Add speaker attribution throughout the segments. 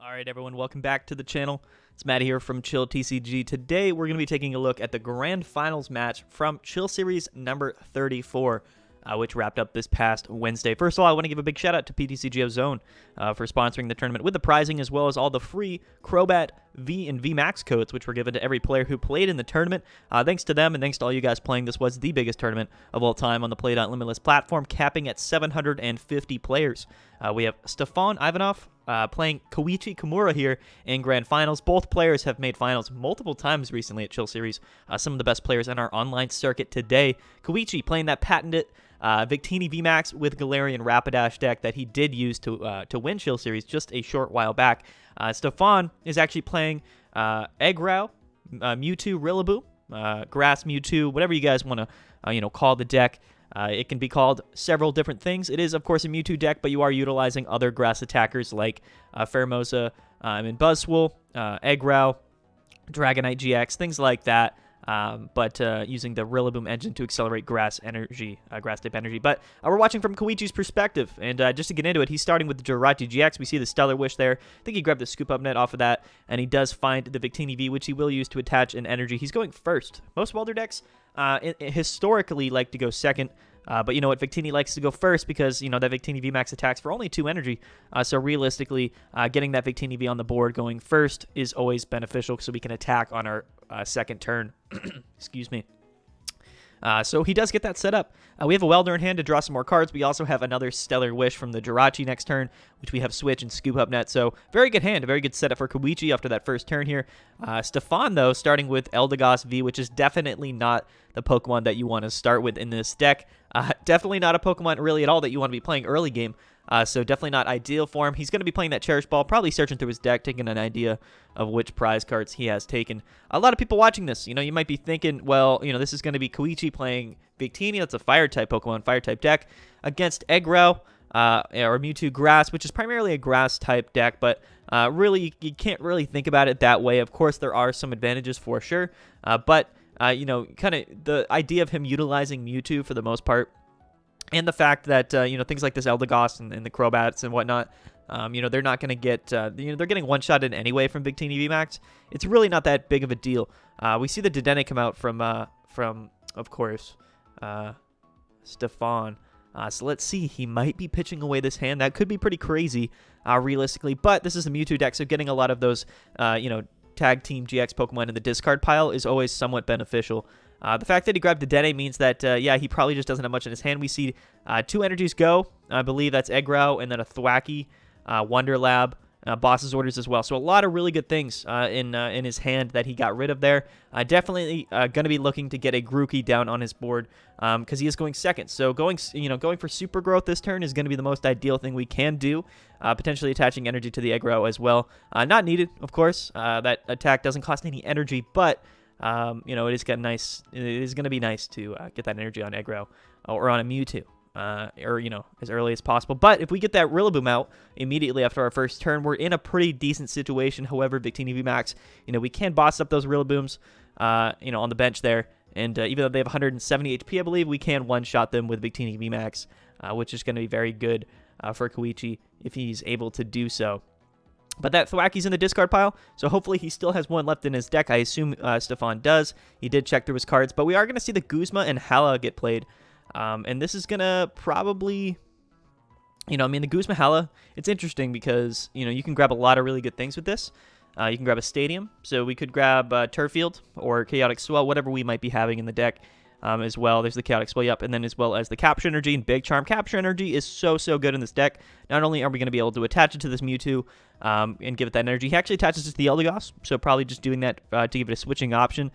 Speaker 1: Alright everyone, welcome back to the channel. It's Matt here from Chill TCG. Today we're going to be taking a look at the Grand Finals match from Chill Series number 34, which wrapped up this past Wednesday. First of all, I want to give a big shout out to PTCGO Zone for sponsoring the tournament with the prizing, as well as all the free Crobat V and VMAX codes, which were given to every player who played in the tournament. Thanks to them and thanks to all you guys playing. This was the biggest tournament of all time on the Play.Limitless platform, capping at 750 players. We have Stephane, Ivanoff, playing Koichi, Kimura here in Grand Finals. Both players have made finals multiple times recently at Chill Series. Some of the best players in our online circuit today. Koichi playing that patented Victini VMAX with Galarian Rapidash deck that he did use to win Chill Series just a short while back. Stephane is actually playing Eggrow, Mewtwo, Rillaboom, Grass Mewtwo, whatever you guys want to call the deck. It can be called several different things. It is, of course, a Mewtwo deck, but you are utilizing other grass attackers like Pheromosa and Buzzwole, Eggrow, Dragonite GX, things like that. But using the Rillaboom engine to accelerate grass energy, grass-type energy. But we're watching from Koichi's perspective, and just to get into it, he's starting with the Jirachi GX. We see the Stellar Wish there. I think he grabbed the Scoop Up Net off of that, and he does find the Victini V, which he will use to attach an energy. He's going first. Most Welder decks historically like to go second, but you know what? Victini likes to go first because, you know, that Victini VMAX attacks for only 2 energy. So realistically, getting that Victini V on the board going first is always beneficial so we can attack on our second turn. Excuse me. So he does get that set up. We have a Welder in hand to draw some more cards. We also have another Stellar Wish from the Jirachi next turn, which we have Switch and Scoop Up Net. So very good hand, a very good setup for Koichi after that first turn here. Stephane, though, starting with Eldegoss V, which is definitely not the Pokemon that you want to start with in this deck. Definitely not a Pokemon really at all that you want to be playing early game. So definitely not ideal for him. He's going to be playing that Cherish Ball, probably searching through his deck, taking an idea of which prize cards he has taken. A lot of people watching this, you know, you might be thinking, well, you know, this is going to be Koichi playing Victini. That's a Fire-type Pokemon, Fire-type deck, against Eggrow or Mewtwo Grass, which is primarily a Grass-type deck, but really, you can't really think about it that way. Of course, there are some advantages for sure, but, you know, kind of the idea of him utilizing Mewtwo for the most part, and the fact that, you know, things like this Eldegoss and the Crobats and whatnot, you know, they're not going to get, you know, they're getting one-shotted anyway from Victini VMAX. It's really not that big of a deal. We see the Dedenne come out from of course, Stephane. So let's see. He might be pitching away this hand. That could be pretty crazy, realistically. But this is a Mewtwo deck, so getting a lot of those, you know, Tag Team GX Pokemon in the discard pile is always somewhat beneficial. The fact that he grabbed Dedenne means that, yeah, he probably just doesn't have much in his hand. We see 2 energies go. I believe that's Eggrow, and then a Thwackey, Wonder Lab, Boss's Orders as well. So a lot of really good things in his hand that he got rid of there. Definitely going to be looking to get a Grookey down on his board because he is going second. So going for Super Growth this turn is going to be the most ideal thing we can do. Potentially attaching energy to the Eggrow as well. Not needed, of course. That attack doesn't cost any energy, but you know, it is going to be nice to get that energy on Eggrow or on a Mewtwo. Or, you know, as early as possible. But if we get that Rillaboom out immediately after our first turn, we're in a pretty decent situation. However, Victini VMAX, you know, we can boss up those Rillabooms, you know, on the bench there. And even though they have 170 HP, I believe, we can one-shot them with Victini VMAX, which is going to be very good for Koichi if he's able to do so. But that Thwackey's in the discard pile, so hopefully he still has one left in his deck. I assume Stephane does. He did check through his cards, but we are going to see the Guzma and Hala get played. And this is going to probably, you know, I mean, the Guzma Hala, it's interesting because, you know, you can grab a lot of really good things with this. You can grab a Stadium, so we could grab Turffield or Chaotic Swell, whatever we might be having in the deck as well. There's the Chaotic Swell, yep, and then as well as the Capture Energy and Big Charm. Capture Energy is so good in this deck. Not only are we going to be able to attach it to this Mewtwo and give it that energy, he actually attaches it to the Eldegoss, so probably just doing that to give it a switching option.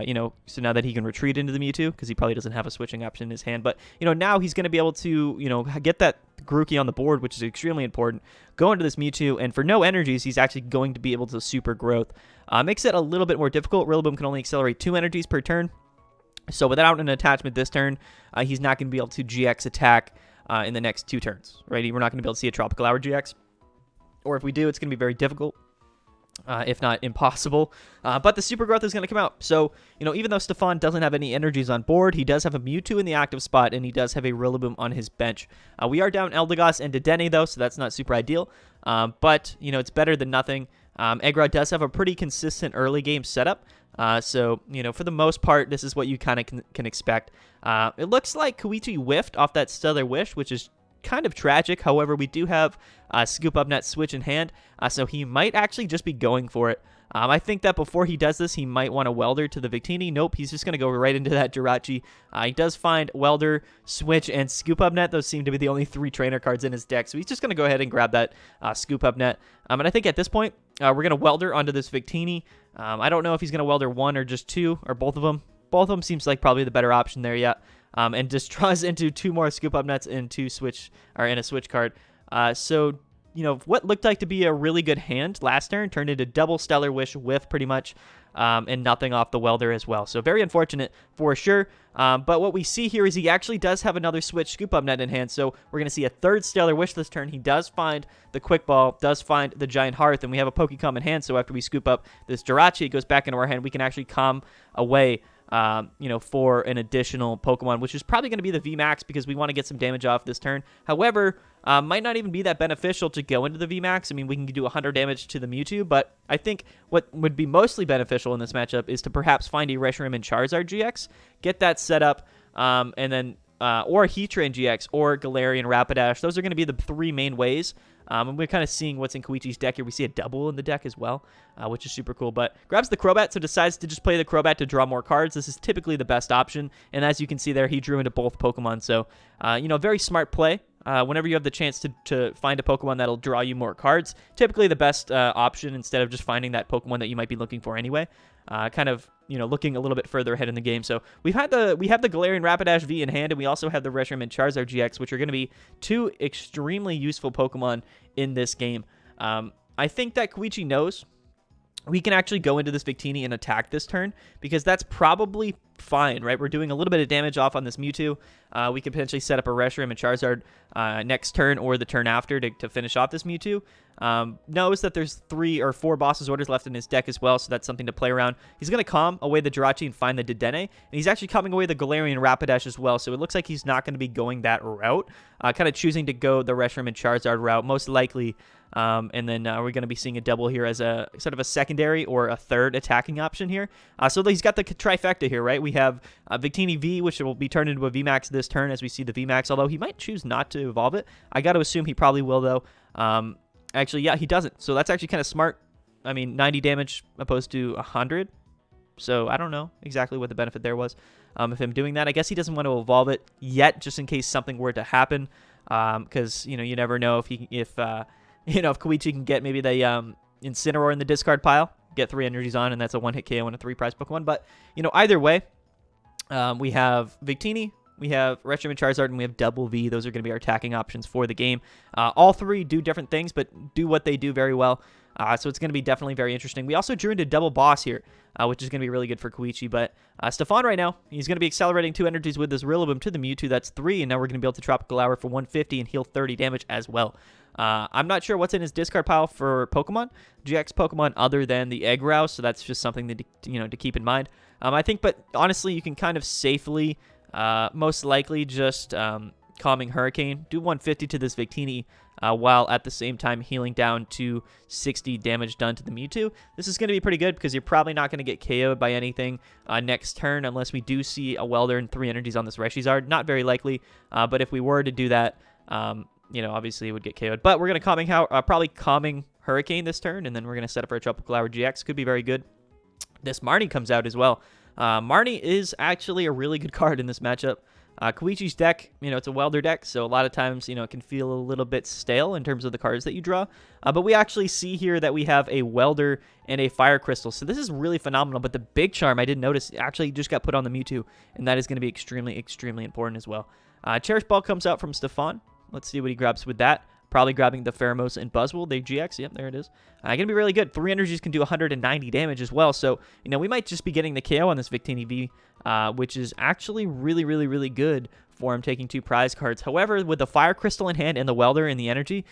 Speaker 1: You know, so now that he can retreat into the Mewtwo, because he probably doesn't have a switching option in his hand, but, you know, now he's going to be able to, you know, get that Grookey on the board, which is extremely important, go into this Mewtwo, and for no energies, he's actually going to be able to Super Growth. Makes it a little bit more difficult. Rillaboom can only accelerate 2 energies per turn, so without an attachment this turn, he's not going to be able to GX attack in the next 2 turns, right? We're not going to be able to see a Tropical Hour GX, or if we do, it's going to be very difficult. if not impossible. But the super growth is going to come out. So, even though Stephane doesn't have any energies on board, he does have a Mewtwo in the active spot, and he does have a Rillaboom on his bench. We are down Eldegoss and Dedenne, though, so that's not super ideal. But, it's better than nothing. Eggrow does have a pretty consistent early game setup. So, for the most part, this is what you kind of can expect. It looks like Koichi whiffed off that Stellar Wish, which is kind of tragic. However, we do have Scoop Up Net Switch in hand, so he might actually just be going for it. I think that before he does this, he might want a Welder to the Victini. Nope, he's just going to go right into that Jirachi. He does find Welder, Switch, and Scoop Up Net. Those seem to be the only 3 trainer cards in his deck, so he's just going to go ahead and grab that Scoop Up Net. And I think at this point, we're going to Welder onto this Victini. I don't know if he's going to Welder 1 or just 2, or both of them. Both of them seems like probably the better option there yet. And just draws into 2 more Scoop Up Nets and 2 Switch, or in a Switch card. So, what looked like to be a really good hand last turn turned into double Stellar Wish whiff pretty much, and nothing off the Welder as well. So very unfortunate for sure. But what we see here is he actually does have another Switch Scoop Up Net in hand. So we're going to see a 3rd Stellar Wish this turn. He does find the Quick Ball, does find the Giant Hearth, and we have a Pokécom in hand. So after we scoop up this Jirachi, it goes back into our hand. We can actually calm away for an additional Pokemon, which is probably going to be the VMAX because we want to get some damage off this turn. However, might not even be that beneficial to go into the VMAX. I mean, we can do 100 damage to the Mewtwo, but I think what would be mostly beneficial in this matchup is to perhaps find a Reshiram and Charizard-GX, get that set up, and then or Heatran-GX or Galarian Rapidash. Those are going to be the 3 main ways. And we're kind of seeing what's in Koichi's deck here. We see a Dubwool in the deck as well, which is super cool. But grabs the Crobat, so decides to just play the Crobat to draw more cards. This is typically the best option. And as you can see there, he drew into both Pokemon. So, very smart play. Whenever you have the chance to find a Pokemon that'll draw you more cards, typically the best option instead of just finding that Pokemon that you might be looking for anyway. Looking a little bit further ahead in the game. So we have the Galarian Rapidash V in hand, and we also have the Reshiram and Charizard-GX, which are going to be 2 extremely useful Pokemon in this game. I think that Koichi knows we can actually go into this Victini and attack this turn, because that's probably fine, right? We're doing a little bit of damage off on this Mewtwo. We could potentially set up a Reshiram and Charizard next turn or the turn after to finish off this Mewtwo. Knows that there's 3 or 4 Boss's Orders left in his deck as well, so that's something to play around. He's going to calm away the Jirachi and find the Dedenne, and he's actually calming away the Galarian Rapidash as well, so it looks like he's not going to be going that route. Kind of choosing to go the Reshiram and Charizard route, most likely. And then we're going to be seeing a double here as a sort of a secondary or a 3rd attacking option here. So he's got the trifecta here, right? We have Victini V, which will be turned into a VMAX this turn as we see the VMAX, although he might choose not to evolve it. I got to assume he probably will, though. Actually, yeah, he doesn't. So that's actually kind of smart. I mean, 90 damage opposed to 100. So I don't know exactly what the benefit there was of him doing that. I guess he doesn't want to evolve it yet, just in case something were to happen. Because, you never know if Koichi can get maybe the Incineroar in the discard pile, get 3 energies on, and that's a 1-hit KO and a 3-prize Pokemon. But, either way, we have Victini, we have Reshiram and Charizard, and we have Dubwool V. Those are going to be our attacking options for the game. All 3 do different things, but do what they do very well. So it's going to be definitely very interesting. We also drew into double boss here, which is going to be really good for Koichi. But Stephane right now, he's going to be accelerating 2 energies with this Rillaboom to the Mewtwo. That's 3, and now we're going to be able to Tropical Hour for 150 and heal 30 damage as well. I'm not sure what's in his discard pile for Pokemon, GX Pokemon, other than the Eggrow, so that's just something that, to keep in mind. I think, but honestly, you can kind of safely, most likely just Calming Hurricane, do 150 to this Victini, while at the same time healing down to 60 damage done to the Mewtwo. This is going to be pretty good because you're probably not going to get KO'd by anything next turn unless we do see a Welder and 3 energies on this Reshiram. Not very likely, but if we were to do that, obviously it would get KO'd. But we're going to probably Calming Hurricane this turn, and then we're going to set up our Tropical Hour GX. Could be very good. This Marnie comes out as well. Marnie is actually a really good card in this matchup. Koichi's deck, it's a Welder deck, so a lot of times, it can feel a little bit stale in terms of the cards that you draw. But we actually see here that we have a Welder and a Fire Crystal, so this is really phenomenal. But the big charm I didn't notice actually just got put on the Mewtwo, and that is going to be extremely, extremely important as well. Cherish Ball comes out from Stephane. Let's see what he grabs with that. Probably grabbing the Pheromos and Buzzwole, the GX. Yep, there it is. Going to be really good. 3 energies can do 190 damage as well. So, we might just be getting the KO on this Victini V, which is actually really, really, really good for him taking 2 prize cards. However, with the Fire Crystal in hand and the Welder and the energy,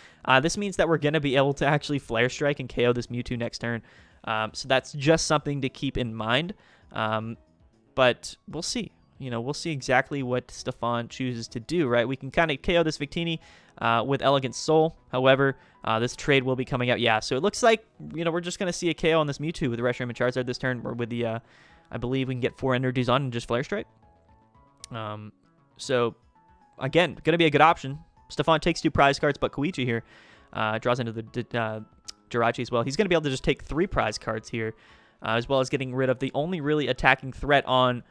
Speaker 1: this means that we're going to be able to actually Flare Strike and KO this Mewtwo next turn. So that's just something to keep in mind. But we'll see. We'll see exactly what Stephane chooses to do, right? We can kind of KO this Victini with Elegant Soul. However, this trade will be coming out. Yeah, so it looks like, we're just going to see a KO on this Mewtwo with the Reshiram and Charizard this turn, or with the, I believe we can get 4 energies on and just Flare Strike. So, again, going to be a good option. Stephane takes 2 prize cards, but Koichi here draws into the Jirachi as well. He's going to be able to just take 3 prize cards here, as well as getting rid of the only really attacking threat on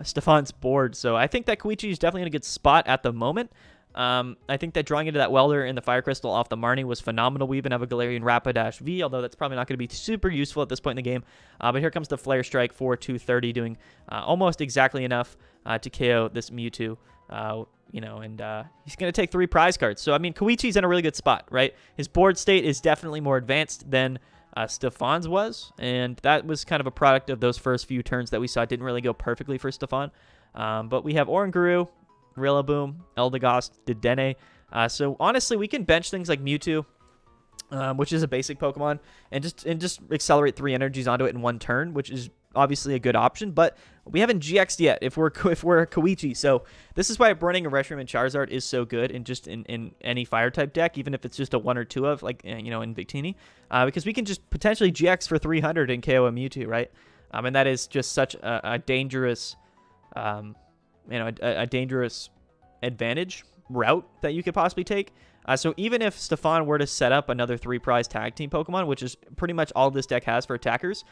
Speaker 1: Stephane's board. So I think that Koichi is definitely in a good spot at the moment. I think that drawing into that Welder and the Fire Crystal off the Marnie was phenomenal. We even have a Galarian Rapidash V, although that's probably not going to be super useful at this point in the game. But here comes the Flare Strike for 230, doing almost exactly enough to KO this Mewtwo. And he's going to take 3 prize cards. So, Koichi's in a really good spot, right? His board state is definitely more advanced than Stephane's was, and that was kind of a product of those first few turns that we saw. It didn't really go perfectly for Stephane. But we have Oranguru, Rillaboom, Eldegoss, Dedenne. So honestly, we can bench things like Mewtwo, which is a basic Pokemon, and just accelerate 3 energies onto it in 1 turn, which is obviously a good option. But we haven't GX'd yet if we're Koichi. So this is why running a Reshiram and Charizard is so good in any fire type deck, even if it's just a 1 or 2 of, like, in Victini, because we can just potentially GX for 300 and KO a Mewtwo, right? And that is just such a dangerous a dangerous advantage route that you could possibly take. So even if Stephane were to set up another 3 prize tag team Pokemon, which is pretty much all this deck has for attackers,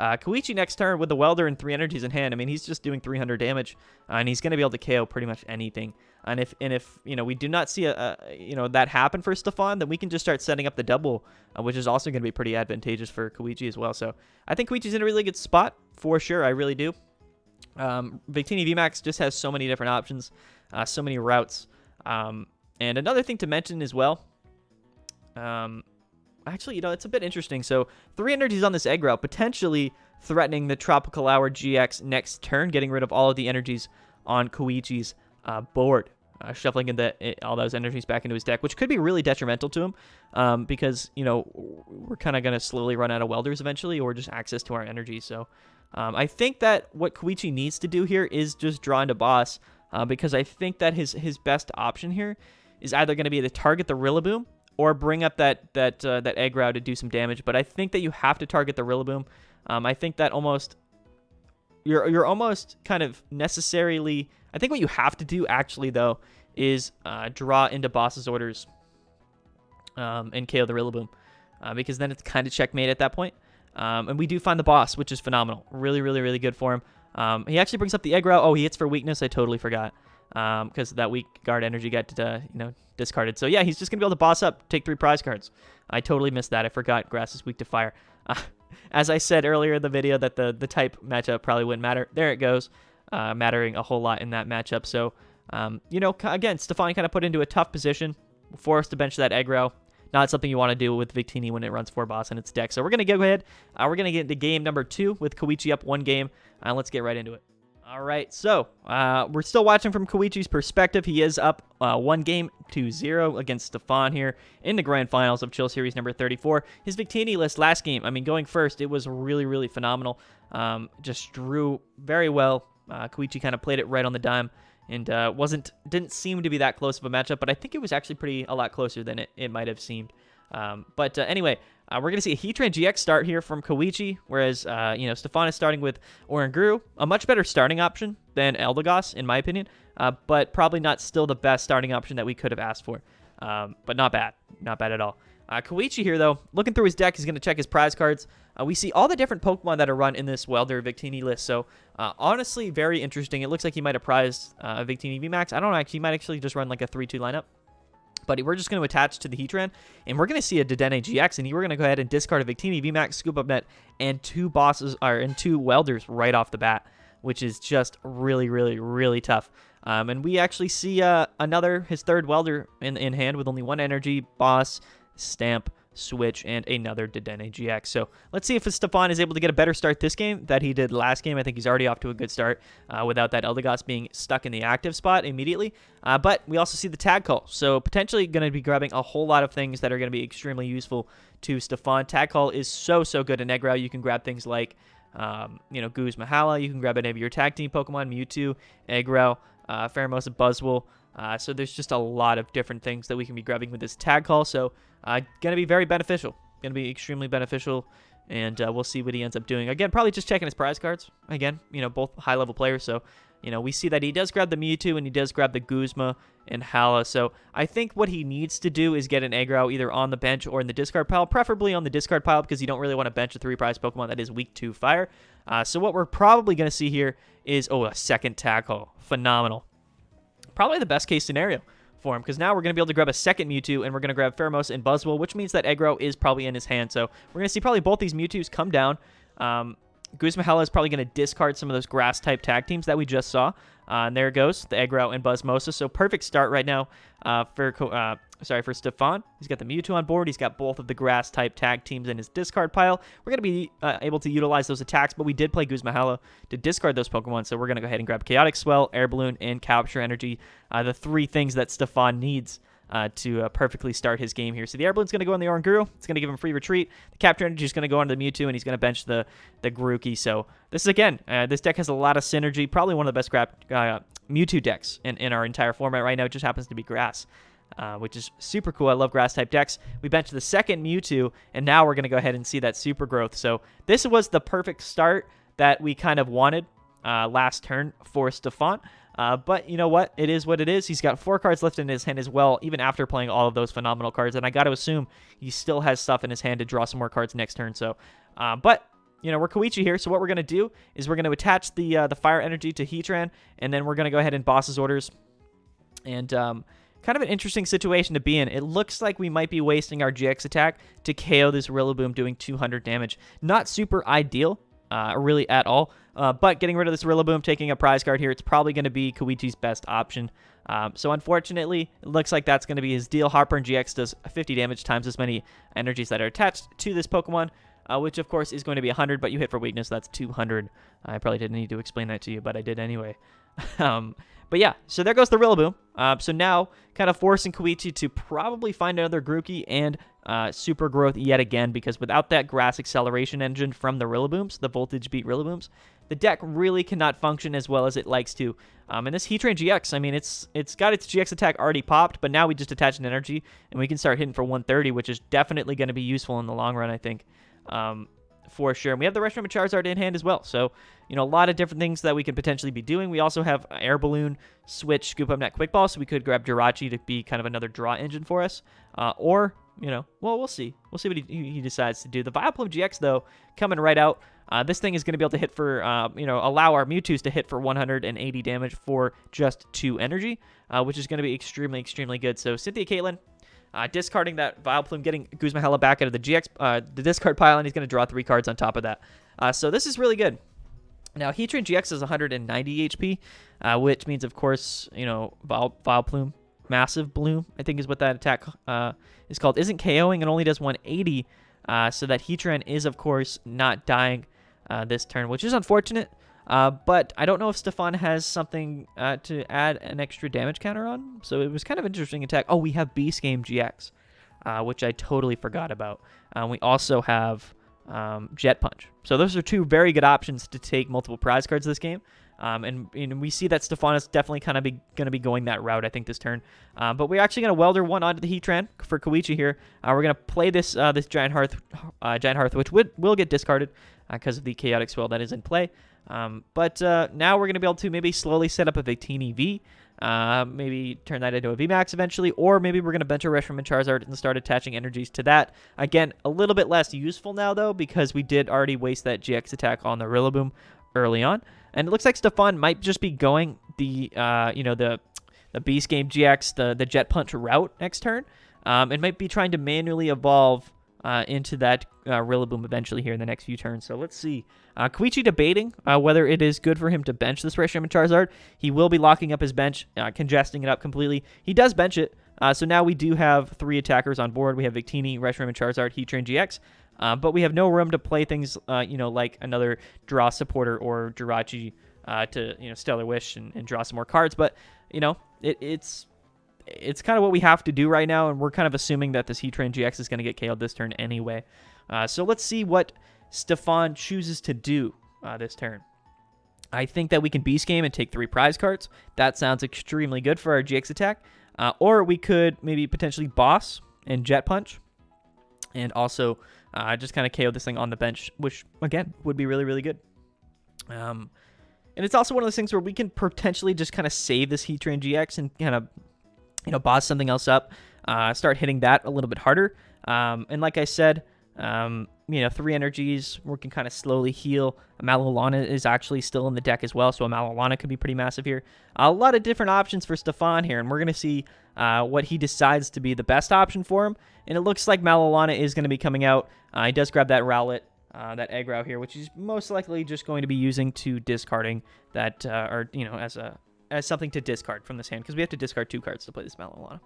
Speaker 1: Koichi next turn with the Welder and 3 energies in hand, he's just doing 300 damage, and he's going to be able to KO pretty much anything. And if we do not see that happen for Stephane, then we can just start setting up the double, which is also going to be pretty advantageous for Koichi as well. So I think Koichi's in a really good spot for sure. I really do. Victini VMAX just has so many different options, so many routes. And another thing to mention as well, actually, it's a bit interesting. So 3 energies on this Eggrow, potentially threatening the Tropical Hour GX next turn, getting rid of all of the energies on Koichi's board, shuffling all those energies back into his deck, which could be really detrimental to him, because, we're kind of going to slowly run out of Welders eventually, or just access to our energy. So I think that what Koichi needs to do here is just draw into boss, because I think that his best option here is either going to be to target the Rillaboom or bring up that Eggrow to do some damage. But I think that you have to target the Rillaboom. I think that you're almost kind of necessarily. I think what you have to do actually though is draw into boss's orders and KO the Rillaboom, because then it's kind of checkmate at that point. And we do find the boss, which is phenomenal. Really, really, really good for him. He actually brings up the Eggrow. Oh, he hits for weakness. I totally forgot. Because that weak guard energy got discarded. So yeah, he's just gonna be able to boss up, take 3 prize cards. I totally missed that. I forgot grass is weak to fire. As I said earlier in the video, that the type matchup probably wouldn't matter. There it goes, mattering a whole lot in that matchup. So again, Stephane kind of put into a tough position, forced to bench that Eggrow. Not something you want to do with Victini when it runs 4 boss in its deck. So we're gonna go ahead. We're gonna get into game number 2 with Koichi up 1 game. Let's get right into it. All right, so we're still watching from Koichi's perspective. He is up 1 game to 0 against Stephane here in the grand finals of Chill Series number 34. His Victini list last game, going first, it was really, really phenomenal. Just drew very well. Koichi kind of played it right on the dime, and didn't seem to be that close of a matchup, but I think it was actually a lot closer than it might have seemed. Anyway, we're going to see a Heatran-GX start here from Koichi, whereas, Stephane is starting with Oranguru, a much better starting option than Eldegoss, in my opinion, but probably not still the best starting option that we could have asked for, but not bad. Not bad at all. Koichi here, though, looking through his deck, he's going to check his prize cards. We see all the different Pokemon that are run in this Welder Victini list, so honestly, very interesting. It looks like he might have prized Victini VMAX. I don't know, he might actually just run like a 3-2 lineup. But we're just going to attach to the Heatran, and we're going to see a Dedenne-GX, and we're going to go ahead and discard a Victini VMAX, Scoop Up Net, and 2 bosses, and 2 Welders right off the bat, which is just really, really, really tough. And we actually see his third Welder in hand with only 1 energy, Boss, Stamp, Switch, and another Dedenne-GX. So let's see if Stephane is able to get a better start this game that he did last game. I think he's already off to a good start without that Eldegoss being stuck in the active spot immediately. But we also see the tag call. So potentially going to be grabbing a whole lot of things that are going to be extremely useful to Stephane. Tag call is so good in Eggrow. You can grab things like, Goose Mahala. You can grab any of your tag team Pokemon, Mewtwo, Eggrow, Pheromosa, Buzzwole. So there's just a lot of different things that we can be grabbing with this tag call. So going to be very beneficial. Going to be extremely beneficial. And we'll see what he ends up doing. Again, probably just checking his prize cards. Again, both high-level players. So, we see that he does grab the Mewtwo and he does grab the Guzma and Hala. So I think what he needs to do is get an Eggrow either on the bench or in the discard pile, preferably on the discard pile because you don't really want to bench a 3-prize Pokemon that is weak to fire. So what we're probably going to see here is, a second tag call. Phenomenal. Probably the best case scenario for him because now we're going to be able to grab a second Mewtwo and we're going to grab Pheromosa and Buzzwole, which means that Eggrow is probably in his hand. So we're going to see probably both these Mewtwo's come down. Guzmahela is probably going to discard some of those grass-type tag teams that we just saw. And there it goes, the Eggrow and Buzzmosa. So perfect start right now for Stephane. He's got the Mewtwo on board. He's got both of the grass-type tag teams in his discard pile. We're going to be able to utilize those attacks, but we did play Guzmahela to discard those Pokemon. So we're going to go ahead and grab Chaotic Swell, Air Balloon, and Capture Energy, the 3 things that Stephane needs to perfectly start his game here. So the Air Balloon's going to go on the Oranguru. It's going to give him free retreat. The Capture Energy is going to go onto the Mewtwo, and he's going to bench the Grookey. So this is, again, this deck has a lot of synergy. Probably one of the best Mewtwo decks in our entire format right now. It just happens to be grass, which is super cool. I love grass-type decks. We benched the second Mewtwo, and now we're going to go ahead and see that super growth. So this was the perfect start that we kind of wanted last turn for Stephane. But you know what? It is what it is. He's got 4 cards left in his hand as well, even after playing all of those phenomenal cards. And I got to assume he still has stuff in his hand to draw some more cards next turn. So, but we're Koichi here. So what we're going to do is we're going to attach the fire energy to Heatran, and then we're going to go ahead and boss's orders. And kind of an interesting situation to be in. It looks like we might be wasting our GX attack to KO this Rillaboom doing 200 damage. Not super ideal, really at all. But getting rid of this Rillaboom, taking a prize card here, it's probably going to be Koichi's best option. So unfortunately, it looks like that's going to be his deal. Heatran-GX does 50 damage times as many energies that are attached to this Pokemon, which of course is going to be 100, but you hit for weakness, that's 200. I probably didn't need to explain that to you, but I did anyway. But yeah, so there goes the Rillaboom. So now, kind of forcing Koichi to probably find another Grookey and super growth yet again, because without that grass acceleration engine from the Rillabooms, the voltage beat Rillabooms, the deck really cannot function as well as it likes to. And this Heatran-GX, I mean, it's got its GX attack already popped, but now we just attach an energy, and we can start hitting for 130, which is definitely going to be useful in the long run, I think. For sure. And we have the Reshiram and Charizard in hand as well. So, a lot of different things that we could potentially be doing. We also have Air Balloon, Switch, Scoop Up Net Quick Ball, so we could grab Jirachi to be kind of another draw engine for us. Or, well, we'll see. We'll see what he decides to do. The Vileplume GX, though, coming right out. This thing is going to be able to hit for, allow our Mewtwo's to hit for 180 damage for just 2 energy, which is going to be extremely, extremely good. So, Cynthia Caitlin, discarding that Vileplume, getting Guzmahela back out of the GX, the discard pile, and he's going to draw 3 cards on top of that. So this is really good. Now, Heatran-GX is 190 HP, which means, of course, Vileplume, Massive Bloom, I think is what that attack is called, isn't KOing and only does 180, so that Heatran is, of course, not dying this turn, which is unfortunate. But I don't know if Stephane has something to add an extra damage counter on. So it was kind of an interesting attack. Oh, we have Beast Game GX, which I totally forgot about. We also have Jet Punch. So those are 2 very good options to take multiple prize cards this game. And we see that Stephane is definitely kind of going to be going that route, I think, this turn. But we're actually going to Welder 1 onto the Heatran for Koichi here. We're going to play this Giant Hearth, which will get discarded because of the Chaotic Swell that is in play. But now we're going to be able to maybe slowly set up a Victini V, maybe turn that into a VMAX eventually, or maybe we're going to bench a Reshiram and Charizard and start attaching energies to that. Again, a little bit less useful now, though, because we did already waste that GX attack on the Rillaboom early on. And it looks like Stephane might just be going the Beast Game GX, the Jet Punch route next turn. It might be trying to manually evolve into that Rillaboom eventually here in the next few turns. So let's see. Koichi debating whether it is good for him to bench this Reshiram and Charizard. He will be locking up his bench, congesting it up completely. He does bench it. So now we do have 3 attackers on board. We have Victini, Reshiram, and Charizard, Heatran-GX. But we have no room to play things, like another draw supporter or Jirachi to, Stellar Wish and draw some more cards. But, it's kind of what we have to do right now, and we're kind of assuming that this Heatran-GX is going to get KO'd this turn anyway. So let's see what Stephane chooses to do this turn. I think that we can Beast Game and take 3 prize cards. That sounds extremely good for our GX attack. Or we could maybe potentially Boss and Jet Punch, and also just kind of KO this thing on the bench, which, again, would be really, really good. And it's also one of those things where we can potentially just kind of save this Heatran-GX and kind of boss something else up, start hitting that a little bit harder. And like I said, 3 energies, we can kind of slowly heal. A Malolana is actually still in the deck as well, so a Malolana could be pretty massive here. A lot of different options for Stephane here, and we're going to see what he decides to be the best option for him. And it looks like Malolana is going to be coming out. He does grab that Rowlet, that Eggrow here, which he's most likely just going to be using to discarding that, as something to discard from this hand, because we have to discard 2 cards to play this Malolana.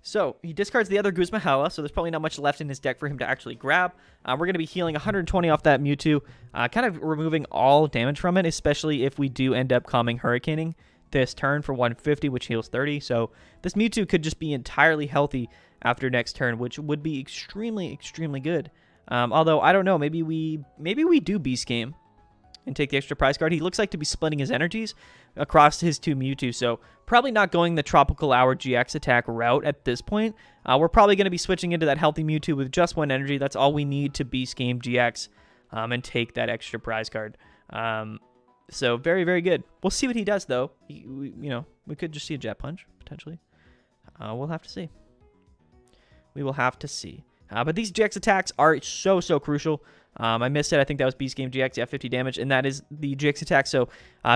Speaker 1: So he discards the other Guzma, so there's probably not much left in his deck for him to actually grab. We're going to be healing 120 off that Mewtwo, kind of removing all damage from it, especially if we do end up calming Hurricaning this turn for 150, which heals 30. So this Mewtwo could just be entirely healthy after next turn, which would be extremely, extremely good. Although, I don't know, maybe we do Beast Game and take the extra prize card. He looks like to be splitting his energies across his 2 Mewtwo, so probably not going the Tropical Hour GX attack route at this point. We're probably going to be switching into that healthy Mewtwo with just 1 energy. That's all we need to Beast Game GX and take that extra prize card. So very, very good. We'll see what he does, though. We could just see a Jet Punch, potentially. We'll have to see. We will have to see. But these GX attacks are so, so crucial. I missed it. I think that was Beast Game GX. Yeah, 50 damage, and that is the GX attack. So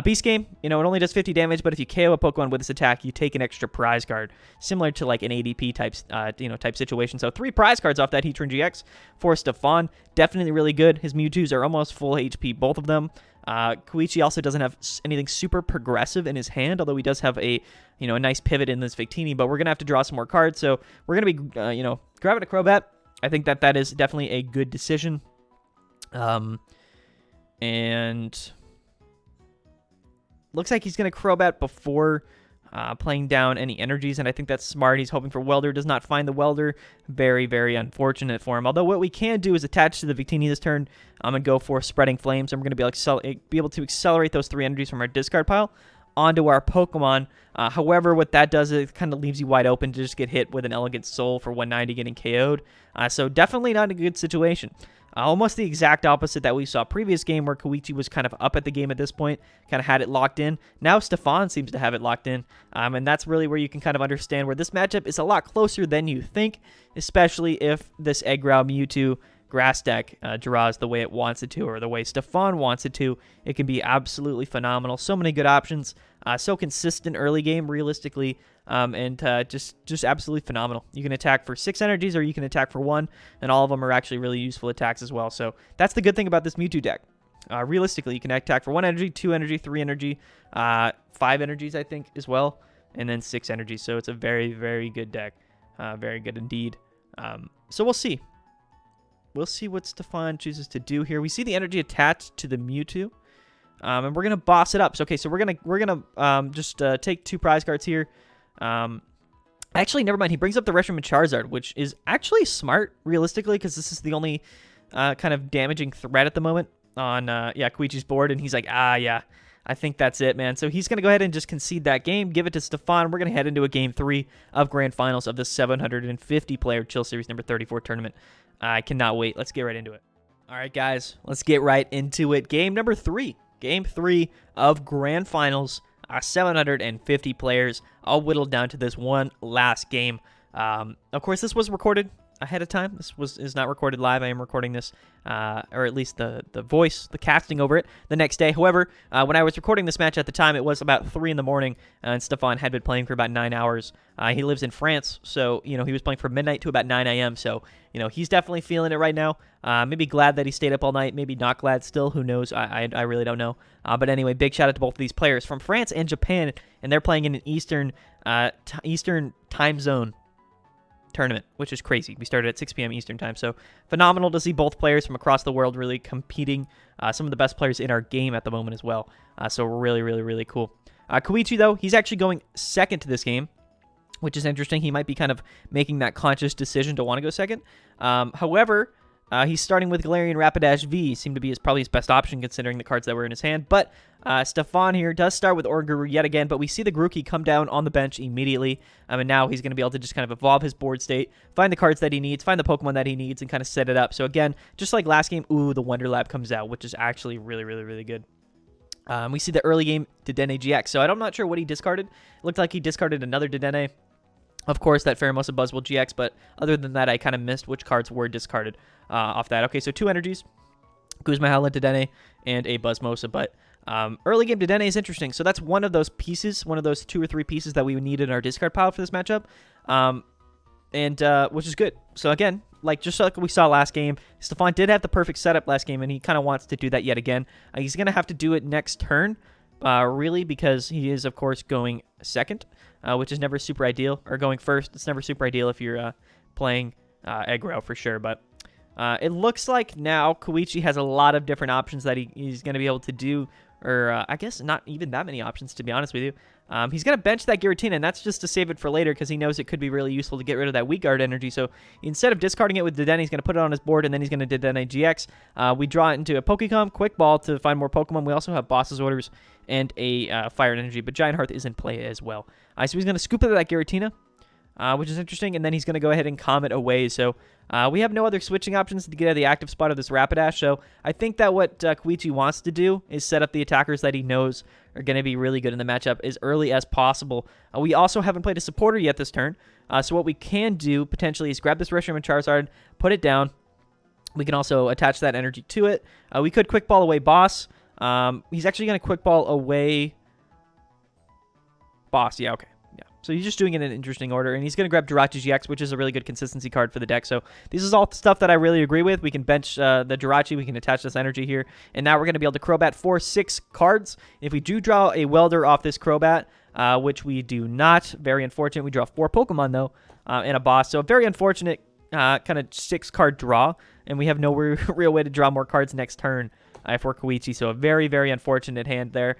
Speaker 1: Beast Game, it only does 50 damage, but if you KO a Pokemon with this attack, you take an extra prize card, similar to like an ADP type situation. So 3 prize cards off that Heatran-GX for Stephane. Definitely really good. His Mewtwo's are almost full HP, both of them. Koichi also doesn't have anything super progressive in his hand, although he does have a nice pivot in this Victini, but we're going to have to draw some more cards. So we're going to be, grabbing a Crobat. I think that is definitely a good decision. And looks like he's going to Crobat before playing down any energies, and I think that's smart. He's hoping for Welder, does not find the Welder. Very, very unfortunate for him. Although what we can do is attach to the Victini this turn and go for Spreading Flames, and we're going to be able to accelerate those 3 energies from our discard pile onto our Pokemon. However, what that does is it kind of leaves you wide open to just get hit with an Elegant Soul for 190 getting KO'd. So definitely not a good situation. Almost the exact opposite that we saw previous game, where Koichi was kind of up at the game at this point, kind of had it locked in. Now Stephane seems to have it locked in, and that's really where you can kind of understand where this matchup is a lot closer than you think, especially if this Eggrow Mewtwo grass deck draws the way it wants it to, or the way Stephane wants it to. It can be absolutely phenomenal. So many good options, so consistent early game realistically, and just absolutely phenomenal. You can attack for 6 energies, or you can attack for 1, and all of them are actually really useful attacks as well. So that's the good thing about this Mewtwo deck. Realistically, you can attack for 1 energy, 2 energy, 3 energy, 5 energies, I think, as well, and then 6 energies. So it's a very, very good deck. Very good indeed. So we'll see. We'll see what Stephane chooses to do here. We see the energy attached to the Mewtwo, and we're gonna boss it up. So okay, so we're gonna just take 2 prize cards here. Actually, never mind. He brings up the Reshiram and Charizard, which is actually smart realistically, because this is the only kind of damaging threat at the moment on Koichi's board, and he's like, yeah, I think that's it, man. So he's gonna go ahead and just concede that game, give it to Stephane. We're gonna head into a game 3 of Grand Finals of the 750 player Chill Series number 34 tournament. I cannot wait. Let's get right into it. All right, guys, let's get right into it. Game number 3. Game 3 of Grand Finals. 750 players, all whittled down to this one last game. Of course, this was recorded ahead of time. This is not recorded live. I am recording this, or at least the voice, the casting over it, the next day. However, when I was recording this match at the time, it was about 3 in the morning, and Stephane had been playing for about 9 hours. He lives in France, so, he was playing from midnight to about 9 a.m., so, he's definitely feeling it right now. Maybe glad that he stayed up all night, maybe not glad still, who knows, I really don't know. But anyway, big shout out to both of these players from France and Japan, and they're playing in an Eastern time zone tournament, which is crazy. We started at 6 p.m. Eastern time, so phenomenal to see both players from across the world really competing. Some of the best players in our game at the moment as well. So really, really, really cool. Koichi, though, he's actually going second to this game, which is interesting. He might be kind of making that conscious decision to want to go second. However, he's starting with Galarian Rapidash V. Seemed to be probably his best option considering the cards that were in his hand. But Stephane here does start with Oranguru yet again, but we see the Grookey come down on the bench immediately. And now he's going to be able to just kind of evolve his board state, find the cards that he needs, find the Pokemon that he needs, and kind of set it up. So again, just like last game, the Wonder Lab comes out, which is actually really, really, really good. We see the early game Dedenne-GX. So I'm not sure what he discarded. It looked like he discarded another Dedenne. Of course, that Pheromosa Buzzwole GX, but other than that, I kind of missed which cards were discarded off that. Okay, so 2 energies, Guzmahala, Dedenne, and a Buzzmosa, but early game Dedenne is interesting. So that's one of those pieces, one of those 2 or 3 pieces that we would need in our discard pile for this matchup, which is good. So again, just like we saw last game, Stephane did have the perfect setup last game, and he kind of wants to do that yet again. He's going to have to do it next turn, really, because he is, of course, going second, which is never super ideal, or going first. It's never super ideal if you're playing Eggrow for sure, but it looks like now Koichi has a lot of different options that he's going to be able to do, or I guess not even that many options, to be honest with you. He's going to bench that Giratina, and that's just to save it for later because he knows it could be really useful to get rid of that Weak Guard energy. So instead of discarding it with Dedenne, he's going to put it on his board, and then he's going to Dedenne-GX. We draw it into a Pokecom, Quick Ball to find more Pokemon. We also have Boss's Orders and a Fire Energy, but Giant Hearth is in play as well. So he's going to scoop up that Giratina, which is interesting, and then he's going to go ahead and Comet away. So we have no other switching options to get out of the active spot of this Rapidash, so I think that what Koichi wants to do is set up the attackers that he knows are going to be really good in the matchup as early as possible. We also haven't played a supporter yet this turn, so what we can do potentially is grab this Reshiram and Charizard, put it down. We can also attach that energy to it. We could Quick Ball away Boss. He's actually going to Quick Ball away Boss. Yeah, okay. So he's just doing it in an interesting order, and he's going to grab Jirachi GX, which is a really good consistency card for the deck. So this is all stuff that I really agree with. We can bench the Jirachi. We can attach this energy here, and now we're going to be able to Crobat 4-6 cards. If we do draw a Welder off this Crobat, which we do not, very unfortunate. We draw 4 Pokemon, though, and a boss. So a very unfortunate kind of 6-card draw, and we have no real way to draw more cards next turn for Koichi. So a very, very unfortunate hand there.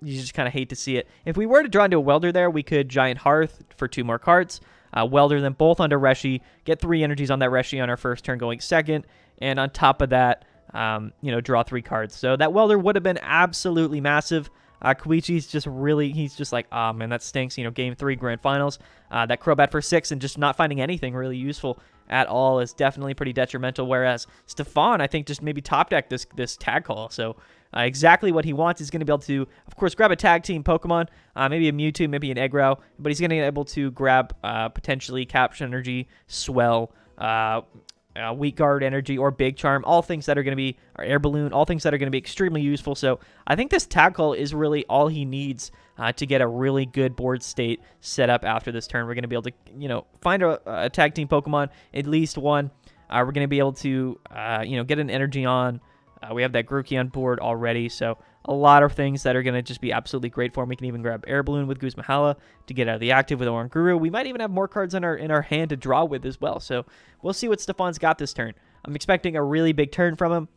Speaker 1: You just kind of hate to see it. If we were to draw into a Welder there, we could Giant Hearth for 2 more cards. Welder them both onto Reshi, get 3 energies on that Reshi on our first turn going second, and on top of that, draw 3 cards. So that Welder would have been absolutely massive. Koichi's just really, he's just like, oh man, that stinks. Game 3 Grand Finals. That Crobat for 6 and just not finding anything really useful at all is definitely pretty detrimental. Whereas Stephane, I think, just maybe top deck this tag call. So exactly what he wants. He's going to be able to, of course, grab a tag team Pokemon, maybe a Mewtwo, maybe an Eggrow, but he's going to be able to grab potentially Capture Energy, Swell, Weak Guard Energy, or Big Charm, all things that are going to be, or Air Balloon, all things that are going to be extremely useful. So I think this tag call is really all he needs to get a really good board state set up after this turn. We're going to be able to, find a tag team Pokemon, at least one. We're going to be able to, get an energy on. We have that Grookey on board already, so a lot of things that are going to just be absolutely great for him. We can even grab Air Balloon with Guzmahala to get out of the active with Oranguru. We might even have more cards in our hand to draw with as well, so we'll see what Stephane's got this turn. I'm expecting a really big turn from him.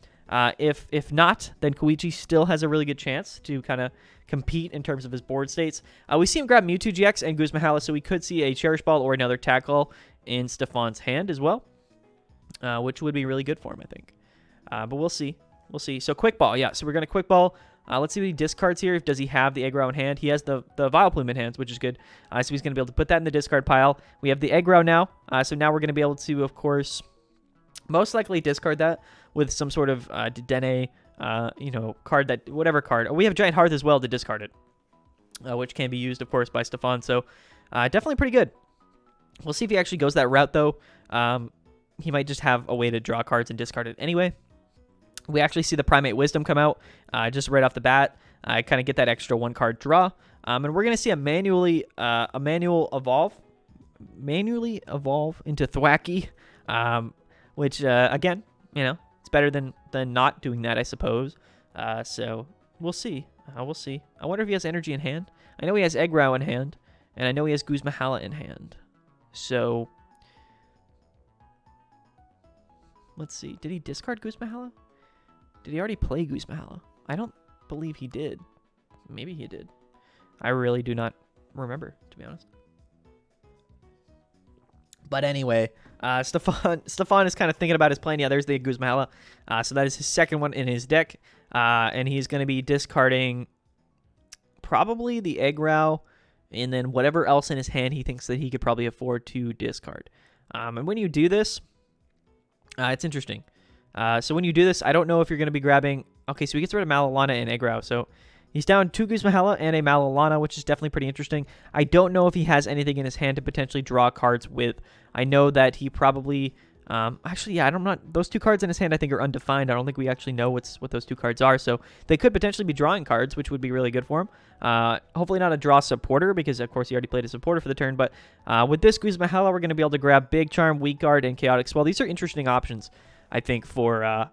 Speaker 1: If not, then Koichi still has a really good chance to kind of compete in terms of his board states. We see him grab Mewtwo GX and Guzmahala, so we could see a Cherish Ball or another tag call in Stephane's hand as well, which would be really good for him, I think. But we'll see. We'll see. So Quick Ball, yeah. So we're going to Quick Ball. Let's see what he discards here. Does he have the Eggrow in hand? He has the Vileplume in hand, which is good. So he's going to be able to put that in the discard pile. We have the Eggrow now. So now we're going to be able to, of course, most likely discard that with some sort of Dedenne, card that, whatever card. We have Giant Hearth as well to discard it, which can be used, of course, by Stephane. So definitely pretty good. We'll see if he actually goes that route, though. He might just have a way to draw cards and discard it anyway. We actually see the Primate Wisdom come out just right off the bat. I kind of get that extra 1-card draw. And we're going to see a manual evolve into Thwackey, which, again, you know, it's better than not doing that, I suppose. So we'll see. We'll see. I wonder if he has energy in hand. I know he has Eggrow in hand, and I know he has Guzmahala in hand. So let's see. Did he discard Guzmahala? Did he already play Guzmahala? I don't believe he did. Maybe he did. I really do not remember, to be honest. But anyway, Stephane is kind of thinking about his plan. Yeah, there's the Guzmahala. So that is his second one in his deck. And he's going to be discarding probably the Eggrow and then whatever else in his hand he thinks that he could probably afford to discard. And when you do this, it's interesting. So when you do this, I don't know if you're going to be grabbing... Okay, so he gets rid of Malalana and Eggrow. So he's down 2 Guzmahala and a Malalana, which is definitely pretty interesting. I don't know if he has anything in his hand to potentially draw cards with. I know that he probably... actually, yeah, those 2 cards in his hand I think are undefined. I don't think we actually know what those 2 cards are. So they could potentially be drawing cards, which would be really good for him. Hopefully not a draw supporter, because of course he already played a supporter for the turn. But with this Guzmahala, we're going to be able to grab Big Charm, Weak Guard, and Chaotic Swell. These are interesting options, I think, for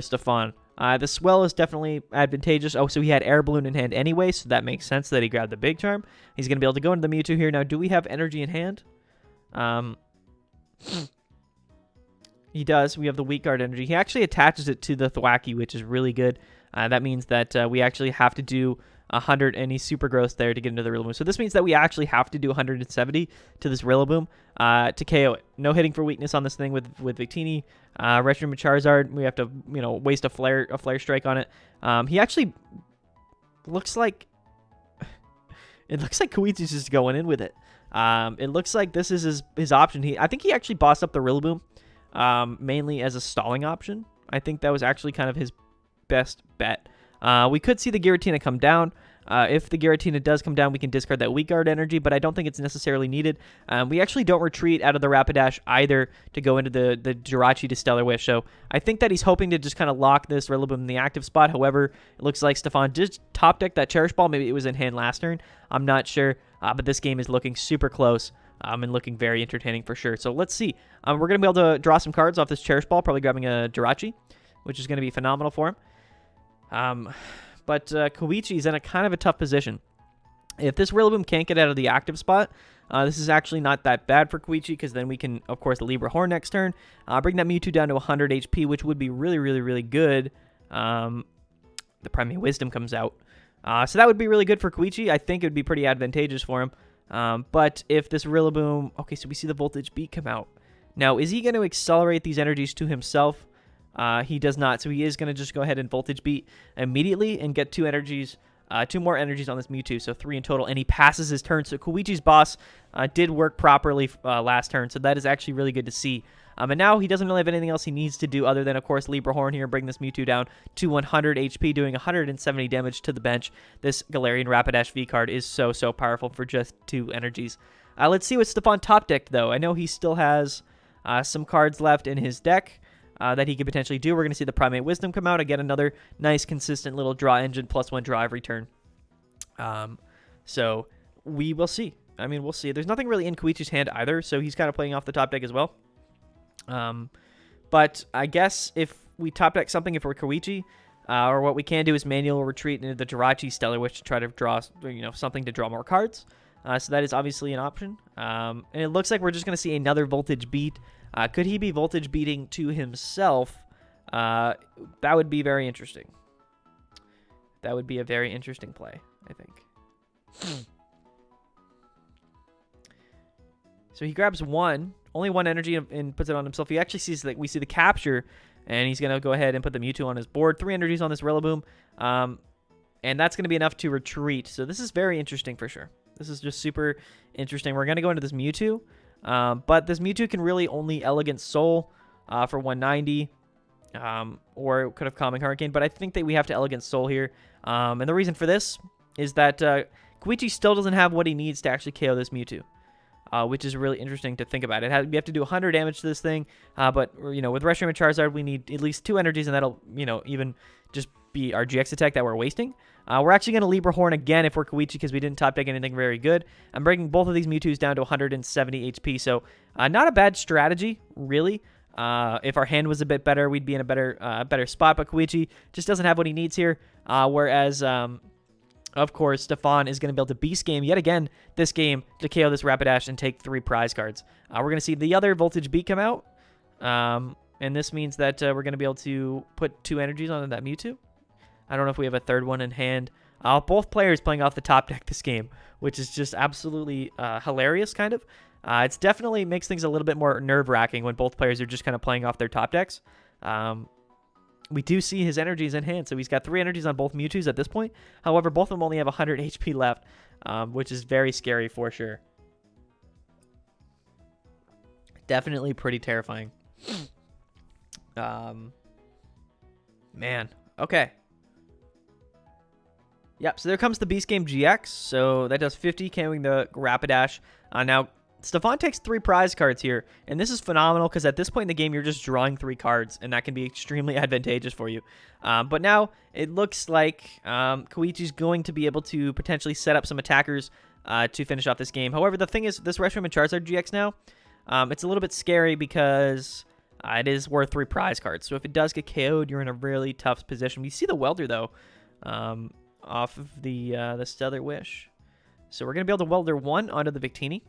Speaker 1: Stephane. The Swell is definitely advantageous. Oh, so he had Air Balloon in hand anyway, so that makes sense that he grabbed the Big Charm. He's going to be able to go into the Mewtwo here. Now, do we have energy in hand? He does. We have the Weak Guard energy. He actually attaches it to the Thwackey, which is really good. That means that we actually have to do 100, and he's super gross there to get into the Rillaboom. So this means that we actually have to do 170 to this Rillaboom to KO it. No hitting for weakness on this thing with Victini. Reshiram and Charizard, we have to, you know, waste a flare strike on it. He actually looks like... It looks like Koichi's just going in with it. It looks like this is his option. I think he actually bossed up the Rillaboom mainly as a stalling option. I think that was actually kind of his best bet. We could see the Giratina come down. If the Giratina does come down, we can discard that Weak Guard energy, but I don't think it's necessarily needed. We actually don't retreat out of the Rapidash either to go into the Jirachi to Stellar Wish, so I think that he's hoping to just kind of lock this Rillaboom in the active spot. However, it looks like Stephane just top decked that Cherish Ball. Maybe it was in hand last turn. I'm not sure, but this game is looking super close and looking very entertaining for sure. So let's see. We're going to be able to draw some cards off this Cherish Ball, probably grabbing a Jirachi, which is going to be phenomenal for him. But Koichi is in a kind of a tough position. If this Rillaboom can't get out of the active spot, this is actually not that bad for Koichi, because then we can, of course, Libra Horn next turn. Bring that Mewtwo down to 100 HP, which would be really, really, really good. The Primate Wisdom comes out. So that would be really good for Koichi. I think it would be pretty advantageous for him. But if this Rillaboom... Okay, so we see the Voltage Beat come out. Now, is he going to accelerate these energies to himself? He does not, so he is going to just go ahead and Voltage Beat immediately and get 2 more energies on this Mewtwo, so 3 in total, and he passes his turn. So Koichi's boss did work properly last turn, so that is actually really good to see. And now he doesn't really have anything else he needs to do other than, of course, Libra Horn here and bring this Mewtwo down to 100 HP, doing 170 damage to the bench. This Galarian Rapidash V card is so, so powerful for just 2 energies. Let's see what Stephane top decked, though. I know he still has some cards left in his deck that he could potentially do. We're going to see the Primate Wisdom come out. Again, another nice, consistent little draw engine, +1 draw every turn. So we will see. I mean, we'll see. There's nothing really in Koichi's hand either, so he's kind of playing off the top deck as well. But I guess if we top deck something, if we're Koichi, or what we can do is manual retreat into the Jirachi Stellar Wish to try to draw, something to draw more cards. So that is obviously an option. And it looks like we're just going to see another Voltage Beat. Could he be Voltage Beating to himself? That would be very interesting. That would be a very interesting play, I think. So he grabs only one energy and puts it on himself. He actually sees that we see the capture, and he's going to go ahead and put the Mewtwo on his board. 3 energies on this Rillaboom. And that's going to be enough to retreat. So this is very interesting for sure. This is just super interesting. We're going to go into this Mewtwo. But this Mewtwo can really only Elegant Soul for 190. Or it could have Calming Hurricane. But I think that we have to Elegant Soul here. And the reason for this is that Koichi still doesn't have what he needs to actually KO this Mewtwo. which is really interesting to think about. We have to do 100 damage to this thing, but you know, with Reshiram and Charizard, we need at least 2 energies, and that'll, you know, even just be our GX attack that we're wasting. We're actually going to Libra Horn again if we're Koichi, because we didn't top deck anything very good. I'm breaking both of these Mewtwo's down to 170 HP, so not a bad strategy, really. If our hand was a bit better, we'd be in a better spot, but Koichi just doesn't have what he needs here, whereas... of course, Stephane is going to be able to beast game yet again this game to KO this Rapidash and take 3 prize cards. We're going to see the other Voltage Beat come out, and this means that we're going to be able to put 2 energies on that Mewtwo. I don't know if we have a third one in hand. Both players playing off the top deck this game, which is just absolutely hilarious, kind of. It's definitely makes things a little bit more nerve-wracking when both players are just kind of playing off their top decks. We do see his energies in hand, so he's got 3 energies on both Mewtwo's at this point. However, both of them only have 100 HP left, which is very scary for sure. Definitely pretty terrifying. Man, okay. Yep, so there comes the Beast Game GX, so that does 50, carrying the Rapidash. Now, Stephane takes 3 prize cards here, and this is phenomenal because at this point in the game, you're just drawing 3 cards, and that can be extremely advantageous for you. But now, it looks like Koichi's going to be able to potentially set up some attackers to finish off this game. However, the thing is, this Reshiram and Charizard GX now, it's a little bit scary because it is worth 3 prize cards. So if it does get KO'd, you're in a really tough position. We see the Welder, though, off of the Stellar Wish. So we're going to be able to Welder 1 onto the Victini.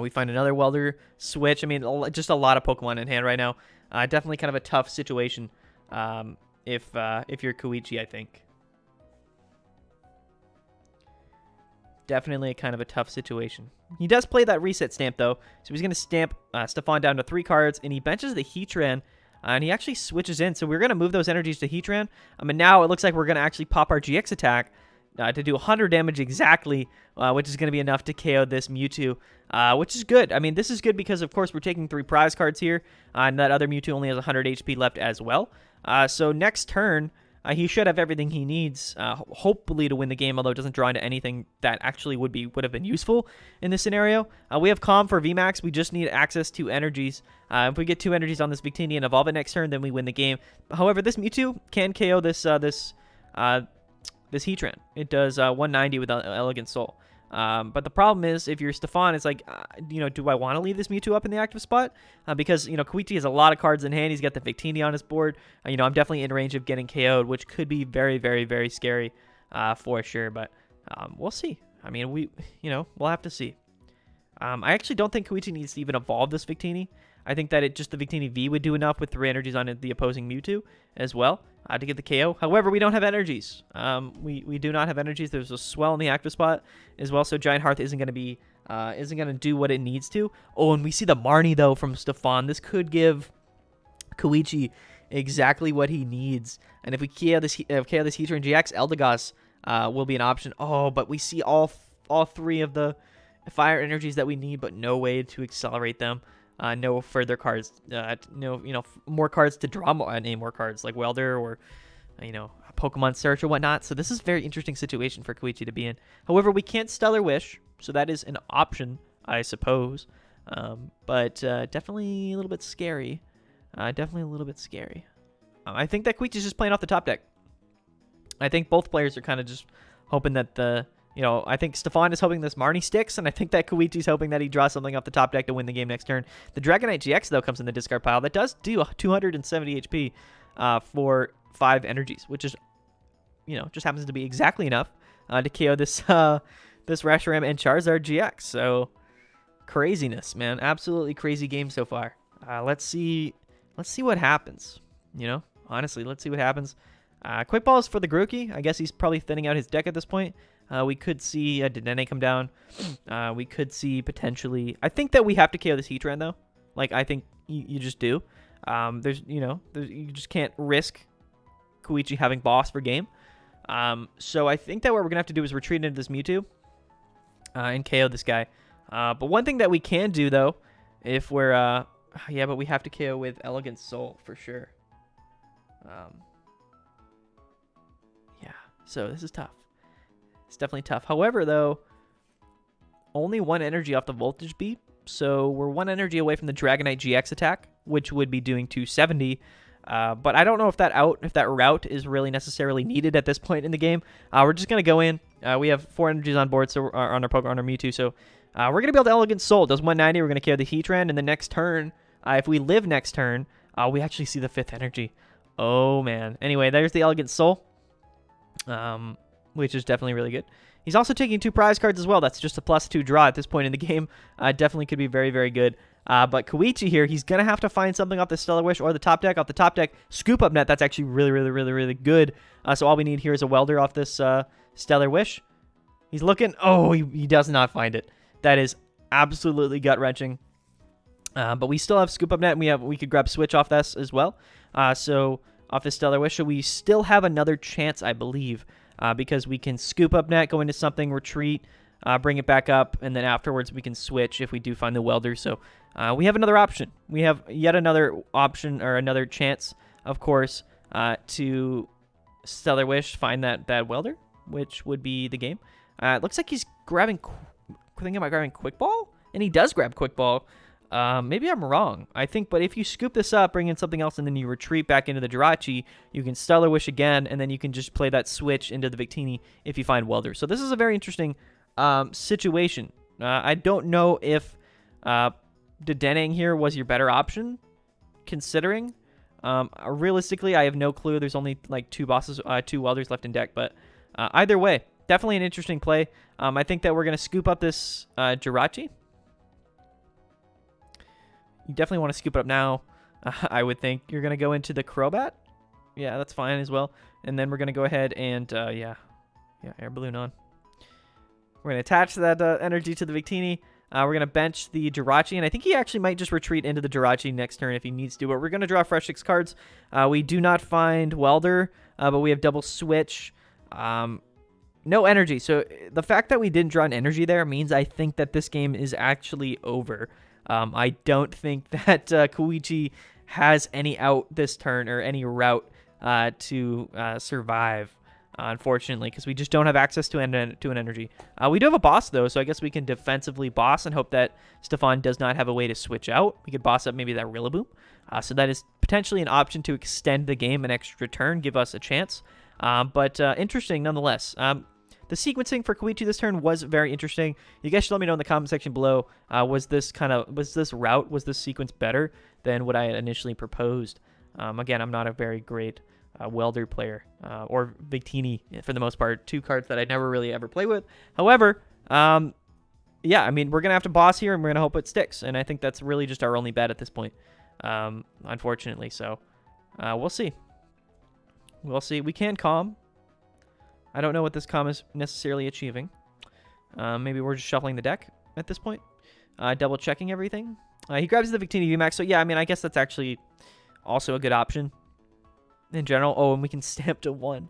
Speaker 1: We find another Welder Switch. I mean, just a lot of Pokemon in hand right now. Definitely kind of a tough situation if you're Koichi, I think. Definitely kind of a tough situation. He does play that Reset Stamp, though. So he's going to stamp Stephane down to 3 cards, and he benches the Heatran, and he actually switches in. So we're going to move those energies to Heatran. And now it looks like we're going to actually pop our GX attack to do 100 damage exactly, which is going to be enough to KO this Mewtwo, which is good. I mean, this is good because, of course, we're taking 3 prize cards here, and that other Mewtwo only has 100 HP left as well. So next turn, he should have everything he needs, hopefully, to win the game, although it doesn't draw into anything that actually would have been useful in this scenario. We have Calm for VMAX. We just need access to energies. If we get 2 energies on this Victini and evolve it next turn, then we win the game. However, this Mewtwo can KO this Heatran. It does 190 with Elegant Soul. But the problem is, if you're Stephane, it's like, you know, do I want to leave this Mewtwo up in the active spot? Because, you know, Koichi has a lot of cards in hand. He's got the Victini on his board. You know, I'm definitely in range of getting KO'd, which could be very, very, very scary for sure. But we'll see. I mean, we'll have to see. I actually don't think Koichi needs to even evolve this Victini. I think that the Victini V would do enough with 3 energies on the opposing Mewtwo as well to get the KO. However, we don't have energies. We do not have energies. There's a Swell in the active spot as well, so Giant Hearth isn't going to do what it needs to. Oh, and we see the Marnie, though, from Stephane. This could give Koichi exactly what he needs. And if we KO this Heatran-GX, Eldegoss will be an option. Oh, but we see all 3 of the fire energies that we need, but no way to accelerate them. No further cards. More cards to draw more cards like Welder or, Pokemon Search or whatnot. So this is a very interesting situation for Koichi to be in. However, we can't Stellar Wish, so that is an option, I suppose. But definitely a little bit scary. I think that Koichi's just playing off the top deck. I think both players are kind of just hoping that I think Stephane is hoping this Marnie sticks, and I think that Koichi's hoping that he draws something off the top deck to win the game next turn. The Dragonite GX, though, comes in the discard pile. That does do 270 HP for 5 energies, which is, just happens to be exactly enough to KO this Reshiram and Charizard GX. So, craziness, man. Absolutely crazy game so far. Let's see what happens. Honestly, let's see what happens. Quick Balls for the Grookey. I guess he's probably thinning out his deck at this point. We could see a Dedenne come down. We could see potentially... I think that we have to KO this Heatran, though. Like, I think you just do. You just can't risk Koichi having boss for game. So I think that what we're going to have to do is retreat into this Mewtwo and KO this guy. But one thing that we can do, though, if we're... yeah, but we have to KO with Elegant Soul for sure. Yeah, so this is tough. It's definitely tough. However, though, only 1 energy off the Voltage Beat, so we're 1 energy away from the Dragonite GX attack, which would be doing 270. But I don't know if that route is really necessarily needed at this point in the game. We're just going to go in. We have 4 energies on board, so on our Mewtwo, so we're going to be able to Elegant Soul. Does 190. We're going to KO the Heatran, and the next turn, if we live next turn, we actually see the 5th energy. Oh, man. Anyway, there's the Elegant Soul, which is definitely really good. He's also taking 2 prize cards as well. That's just a +2 draw at this point in the game. Definitely could be very, very good. But Koichi here, he's going to have to find something off the Stellar Wish or the top deck. Off the top deck, Scoop Up Net. That's actually really, really, really, really good. So all we need here is a Welder off this Stellar Wish. He's looking. Oh, he does not find it. That is absolutely gut-wrenching. But we still have Scoop Up Net, and we could grab Switch off this as well. So off this Stellar Wish, so we still have another chance, I believe, because we can Scoop Up Net, go into something, retreat, bring it back up, and then afterwards we can switch if we do find the Welder. So we have another option. We have yet another option, or another chance, of course, to Stellar Wish, find that Welder, which would be the game. It looks like he's thinking about grabbing Quick Ball, and he does grab Quick Ball. Maybe I'm wrong. But if you scoop this up, bring in something else, and then you retreat back into the Jirachi, you can Stellar Wish again, and then you can just play that switch into the Victini if you find Welder. So this is a very interesting situation. I don't know if Dedenne here was your better option, considering. Realistically, I have no clue. There's only like 2 Welders left in deck, but either way, definitely an interesting play. I think that we're going to scoop up this Jirachi. You definitely want to scoop it up now, I would think. You're going to go into the Crobat. Yeah, that's fine as well. And then we're going to go ahead and, yeah, Air Balloon on. We're going to attach that energy to the Victini. We're going to bench the Jirachi, and I think he actually might just retreat into the Jirachi next turn if he needs to. But we're going to draw fresh 6 cards. We do not find Welder, but we have double switch. No energy. So the fact that we didn't draw an energy there means I think that this game is actually over. I don't think that Koichi has any out this turn or any route to survive, unfortunately, because we just don't have access to an energy. We do have a boss, though, so I guess we can defensively boss and hope that Stephane does not have a way to switch out. We could boss up maybe that Rillaboom. So that is potentially an option to extend the game an extra turn, give us a chance. But interesting nonetheless. The sequencing for Koichi this turn was very interesting. You guys should let me know in the comment section below. Was this sequence better than what I had initially proposed? Again, I'm not a very great Welder player or Victini for the most part. 2 cards that I never really ever play with. However, yeah, I mean, we're gonna have to boss here, and we're gonna hope it sticks. And I think that's really just our only bet at this point, unfortunately. So we'll see. We'll see. We can calm. I don't know what this calm is necessarily achieving. Maybe we're just shuffling the deck at this point. Double checking everything. He grabs the Victini VMAX. So yeah, I mean, I guess that's actually also a good option in general. Oh, and we can stamp to 1.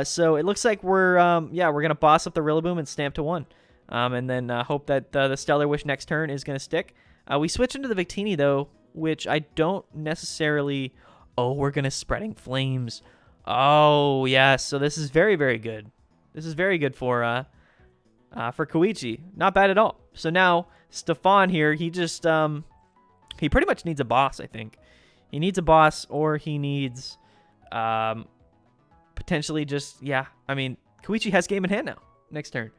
Speaker 1: So it looks like we're going to boss up the Rillaboom and stamp to 1. And then hope that the Stellar Wish next turn is going to stick. We switch into the Victini, though, which I don't necessarily... Oh, we're going to Spreading Flames. Oh, yes. So this is very, very good. This is very good for Koichi. Not bad at all. So now Stephane here, he just he pretty much needs a boss, I think. He needs a boss, or he needs potentially just, yeah. I mean, Koichi has game in hand now next turn.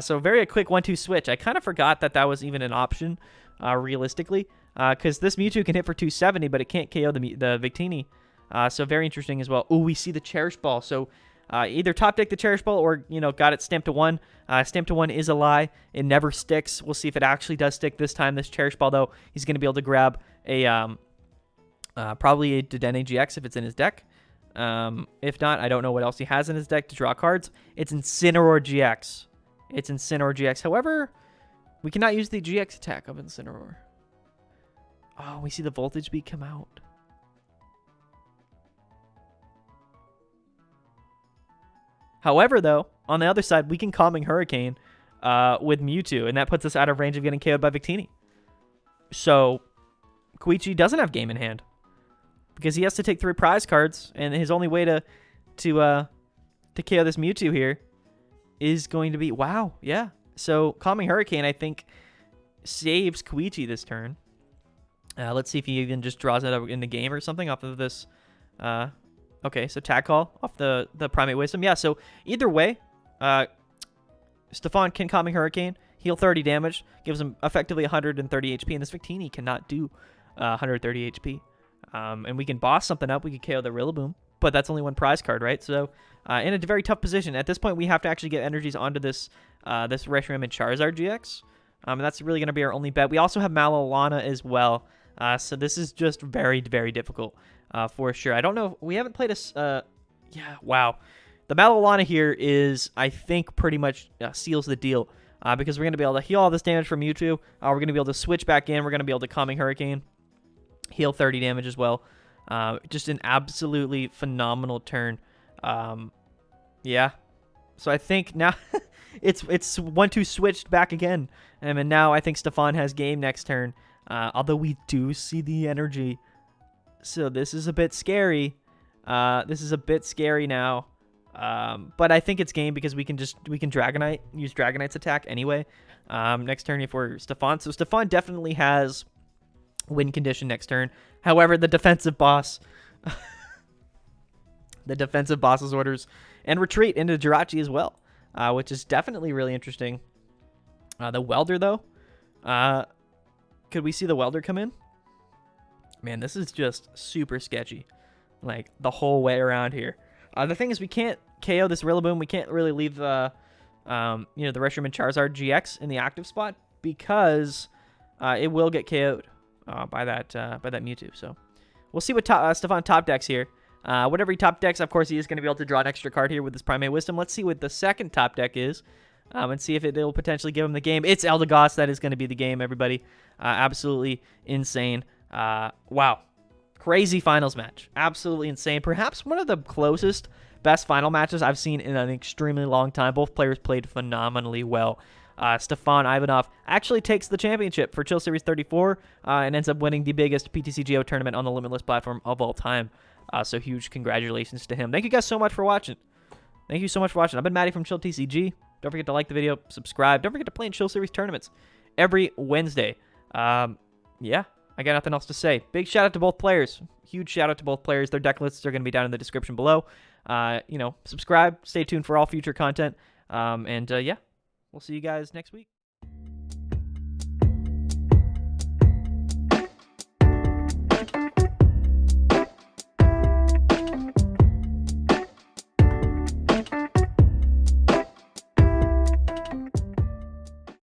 Speaker 1: So a quick 1-2 switch. I kind of forgot that was even an option realistically, because this Mewtwo can hit for 270, but it can't KO the Victini. So very interesting as well. Oh, we see the Cherish Ball. So either top deck the Cherish Ball or, got it stamped to 1. Stamped to 1 is a lie. It never sticks. We'll see if it actually does stick this time. This Cherish Ball, though, he's going to be able to grab a probably a Dedenne-GX if it's in his deck. If not, I don't know what else he has in his deck to draw cards. It's Incineroar-GX. It's Incineroar-GX. However, we cannot use the GX attack of Incineroar. Oh, we see the Voltage Beat come out. However, though, on the other side, we can Calming Hurricane with Mewtwo, and that puts us out of range of getting KO'd by Victini. So, Koichi doesn't have game in hand because he has to take 3 prize cards, and his only way to KO this Mewtwo here is going to be, wow, yeah, So Calming Hurricane, I think, saves Koichi this turn. Let's see if he even just draws it up in the game or something off of this. Okay, so Tag Call off the Primate Wisdom. Yeah, so either way, Stephane can Calming Hurricane, heal 30 damage, gives him effectively 130 HP, and this Victini cannot do 130 HP. And we can boss something up. We could KO the Rillaboom, but that's only one prize card, right? So in a very tough position. At this point, we have to actually get energies onto this this Reshiram and Charizard-GX. And that's really going to be our only bet. We also have Malalana as well. So this is just very, very difficult for sure. I don't know. We haven't played a... yeah, wow. The Malalana here is, I think, pretty much seals the deal. Because we're going to be able to heal all this damage from Mewtwo. We're going to be able to switch back in. We're going to be able to Calming Hurricane. Heal 30 damage as well. Just an absolutely phenomenal turn. Yeah. So I think now it's 1-2 switched back again. And now I think Stephane has game next turn. Although we do see the energy. So this is a bit scary. This is a bit scary now. But I think it's game because we can Dragonite, use Dragonite's attack anyway. Next turn if we're Stephane. So Stephane definitely has win condition next turn. However, the defensive boss, the defensive boss's orders and retreat into Jirachi as well, which is definitely really interesting. The Welder though, could we see the Welder come in? Man, this is just super sketchy, like the whole way around here. The thing is, we can't KO this Rillaboom. We can't really leave the Reshiram and Charizard-GX in the active spot because it will get KO'd by that Mewtwo. So we'll see what Stephane top decks here. Whatever he top decks, of course, he is going to be able to draw an extra card here with his Primate Wisdom. Let's see what the second top deck is, and see if it'll potentially give him the game. It's Eldegoss that is going to be the game, everybody. Absolutely insane. Wow. Crazy finals match. Absolutely insane. Perhaps one of the closest, best final matches I've seen in an extremely long time. Both players played phenomenally well. Stephane Ivanoff actually takes the championship for Chill Series 34 and ends up winning the biggest PTCGO tournament on the Limitless platform of all time. So huge congratulations to him. Thank you guys so much for watching. Thank you so much for watching. I've been Maddie from Chill TCG. Don't forget to like the video, subscribe. Don't forget to play in Chill Series tournaments every Wednesday. Yeah, I got nothing else to say. Big shout out to both players. Huge shout out to both players. Their deck lists are going to be down in the description below. Subscribe. Stay tuned for all future content. Yeah, we'll see you guys next week.